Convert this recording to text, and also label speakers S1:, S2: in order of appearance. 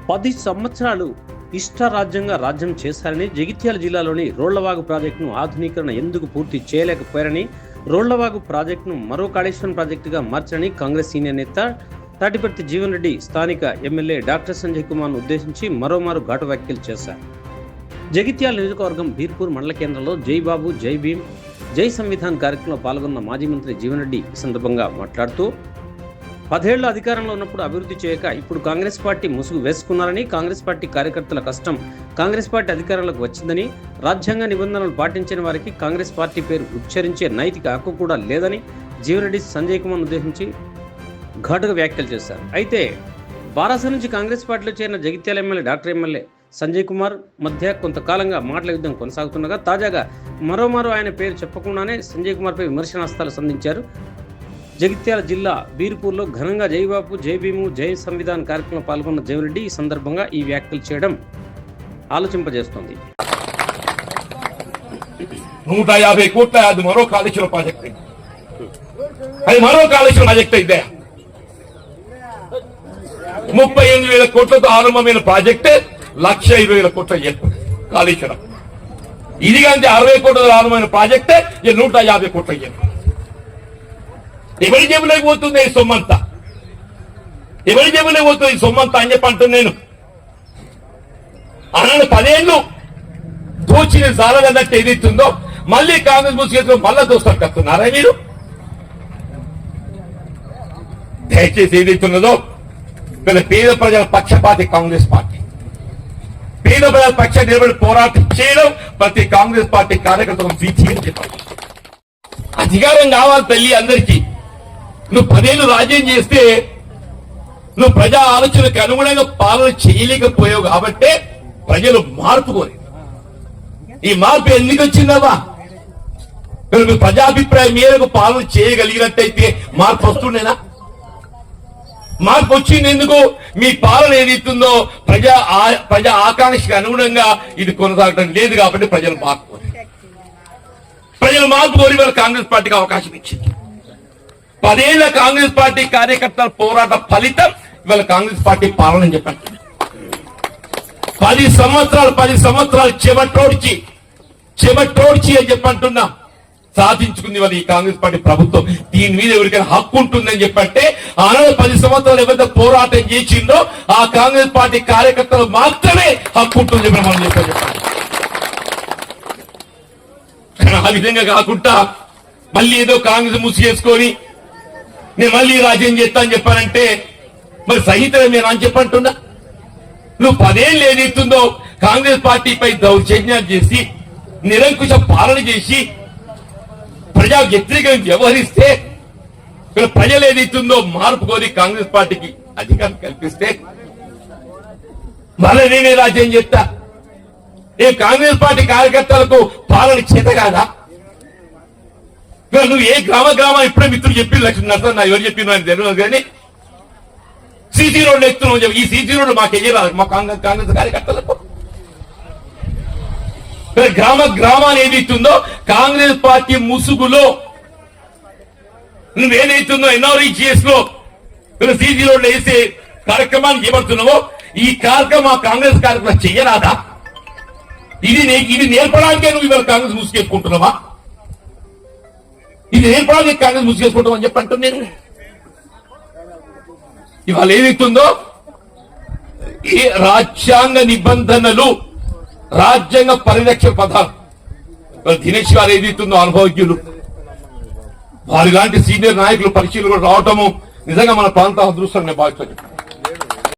S1: 10 సంవత్సరాలు ఇష్టారాజ్యంగా రాజ్యం చేశారని, జగిత్యాల జిల్లాలోని రోళ్లవాగు ప్రాజెక్టును ఆధునీకరణ ఎందుకు పూర్తి చేయలేకపోయారని, రోళ్లవాగు ప్రాజెక్టును మరో కాళేశ్వరం ప్రాజెక్టుగా మార్చారని కాంగ్రెస్ సీనియర్ నేత తాటిపర్తి జీవన్ రెడ్డి స్థానిక ఎమ్మెల్యే డాక్టర్ సంజయ్ కుమార్ను ఉద్దేశించి మరోమారు ఘాటు వ్యాఖ్యలు చేశారు. జగిత్యాల నియోజకవర్గం బీర్పూర్ మండల కేంద్రంలో జై బాబు జై భీమ్ జై సంవిధాన్ కార్యక్రమంలో పాల్గొన్న మాజీ మంత్రి జీవన్ రెడ్డి ఈ సందర్భంగా మాట్లాడుతూ 10 ఏళ్ల అధికారంలో ఉన్నప్పుడు అభివృద్ధి చేయక ఇప్పుడు కాంగ్రెస్ పార్టీ ముసుగు వేసుకున్నారని, కాంగ్రెస్ పార్టీ కార్యకర్తల కష్టం కాంగ్రెస్ పార్టీ అధికారంలోకి వచ్చిందని, రాజ్యాంగ నిబంధనలు పాటించని వారికి కాంగ్రెస్ పార్టీ పేరు ఉచ్చరించే నైతిక హక్కు కూడా లేదని జీవన్ రెడ్డి సంజయ్ కుమార్ ఉద్దేశించి ఘాటుగా వ్యాఖ్యలు చేశారు. అయితే బారాస నుంచి కాంగ్రెస్ పార్టీలో చేరిన జగిత్యాల ఎమ్మెల్యే సంజయ్ కుమార్ మధ్య కొంతకాలంగా మాటల యుద్ధం కొనసాగుతుండగా తాజాగా మరోమారు ఆయన పేరు చెప్పకుండానే సంజయ్ కుమార్పై విమర్శనాస్త్రాలు సంధించారు. జగిత్యాల జిల్లా బీర్పూర్లో ఘనంగా జై బాబు జై భీము జై సంవిధాన్ కార్యక్రమంలో పాల్గొన్న జీవన్ రెడ్డి ఈ సందర్భంగా ఈ వ్యాఖ్యలు చేయడం ఆలోచింపజేస్తోంది.
S2: 150 కోట్ల అది మరో కాళేశ్వరం ప్రాజెక్ట్, అది మరో కాళేశ్వరం ప్రాజెక్ట్ అయితే 38,000 కోట్లతో ఆరంభమైన ప్రాజెక్ట్ 1,20,000 కోట్ల కాళేశ్వరం. ఇది కంటే 60 కోట్లతో ఆరంభమైన ప్రాజెక్ట్ 150 కోట్ల ఎవరి జేబులోకి పోతుంది ఈ సొమ్మంతా? ఎవరి జేబులోకి పోతుంది ఈ సొమ్మంతా అని చెప్పి అంటున్నాను నేను. అన్నాడు 10 ఏళ్ళు దోచిన సాలగన్నట్టు ఏదైతుందో మళ్ళీ కాంగ్రెస్ ముసుగేతో మళ్ళా దోస్తారు కడుతున్నారా మీరు? దయచేసి ఏదైతున్నదో పేద ప్రజల పక్షపాతి కాంగ్రెస్ పార్టీ, పేద ప్రజల పక్ష నిలబడి పోరాటం చేయడం ప్రతి కాంగ్రెస్ పార్టీ కార్యకర్తలకు తీర్చి అని చెప్పాలి. అధికారం కావాలి తల్లి అందరికీ. నువ్వు 10 ఏళ్ళు రాజ్యం చేస్తే నువ్వు ప్రజా ఆలోచనకు అనుగుణంగా పాలన చేయలేకపోయావు కాబట్టే ప్రజలు మార్పు కోరి. ఈ మార్పు ఎందుకు వచ్చిందమ్మా? మీరు ప్రజాభిప్రాయం మేరకు పాలన చేయగలిగినట్టయితే మార్పు వస్తుండేనా? మార్పు వచ్చింది ఎందుకు? మీ పాలన ఏదైతుందో ప్రజా ఆకాంక్షకు అనుగుణంగా ఇది కొనసాగడం లేదు కాబట్టి ప్రజలు మార్పు కోరి వాళ్ళ కాంగ్రెస్ పార్టీకి అవకాశం ఇచ్చింది. 10 ఏళ్ల కాంగ్రెస్ పార్టీ కార్యకర్తల పోరాట ఫలితం ఇవాళ కాంగ్రెస్ పార్టీ పాలన చెప్పండి. 10 సంవత్సరాలు చెమటోడ్చి అని చెప్పంటున్నా సాధించుకుంది వాళ్ళు ఈ కాంగ్రెస్ పార్టీ ప్రభుత్వం. దీని మీద ఎవరికైనా హక్కు ఉంటుందని చెప్పంటే ఆనాడు 10 సంవత్సరాలు ఎవరైతే పోరాటం చేసిందో ఆ కాంగ్రెస్ పార్టీ కార్యకర్తలు మాత్రమే హక్కు ఉంటుంది మనం చెప్పండి. ఆ విధంగా కాకుండా మళ్ళీ ఏదో కాంగ్రెస్ ముసుగేసుకొని నేను మళ్ళీ రాజ్యం చేస్తా అని చెప్పానంటే మరి సహితం నేను అని చెప్పంటున్నా. నువ్వు 10 ఏళ్ళు ఏదైతుందో కాంగ్రెస్ పార్టీపై దౌర్జన్యాలు చేసి నిరంకుశ పాలన చేసి ప్రజా వ్యతిరేకంగా వ్యవహరిస్తే ప్రజలు ఏదైతుందో మార్పు కోరి కాంగ్రెస్ పార్టీకి అధికారం కల్పిస్తే మళ్ళీ నేనే రాజ్యం చేస్తా. ఏ కాంగ్రెస్ పార్టీ కార్యకర్తలకు పాలన చేత కాదా? నువ్వు ఏ గ్రామం ఇప్పుడే మిత్రులు చెప్పి లక్ష్మీ నా ఎవరు చెప్పిన తెలియదు కానీ సీసీ రోడ్లు ఎక్కుతున్నావు. ఈ సీసీ రోడ్లు మాకు రాదు మా కాంగ్రెస్ కార్యకర్తలకు. గ్రామాలు ఏదైతుందో కాంగ్రెస్ పార్టీ ముసుగులో నువ్వేదైతుందో ఎన్ఆర్ఈజిఎస్ లో సీసీ రోడ్లు వేసే కార్యక్రమాన్ని చేపడుతున్నావో ఈ కార్యక్రమం కాంగ్రెస్ కార్యక్రమం చెయ్యరాదా? ఇది నేర్పడానికే నువ్వు ఇవాళ కాంగ్రెస్ ముసుగేసుకుంటున్నావా? ఇది నేర్పడానికి కాంగ్రెస్ ముసుగేసుకుంటాం అని చెప్పంటాను నేను. ఇవాళ ఏదైతుందో ఈ రాజ్యాంగ నిబంధనలు రాజ్యాంగ పరిరక్షణ పదాలు దినేష్ గారు ఏదైతుందో అనుభవజ్ఞులు వారి లాంటి సీనియర్ నాయకులు పరిశీలన రావటము నిజంగా మన ప్రాంత అదృష్టం నేను భావిస్తాను.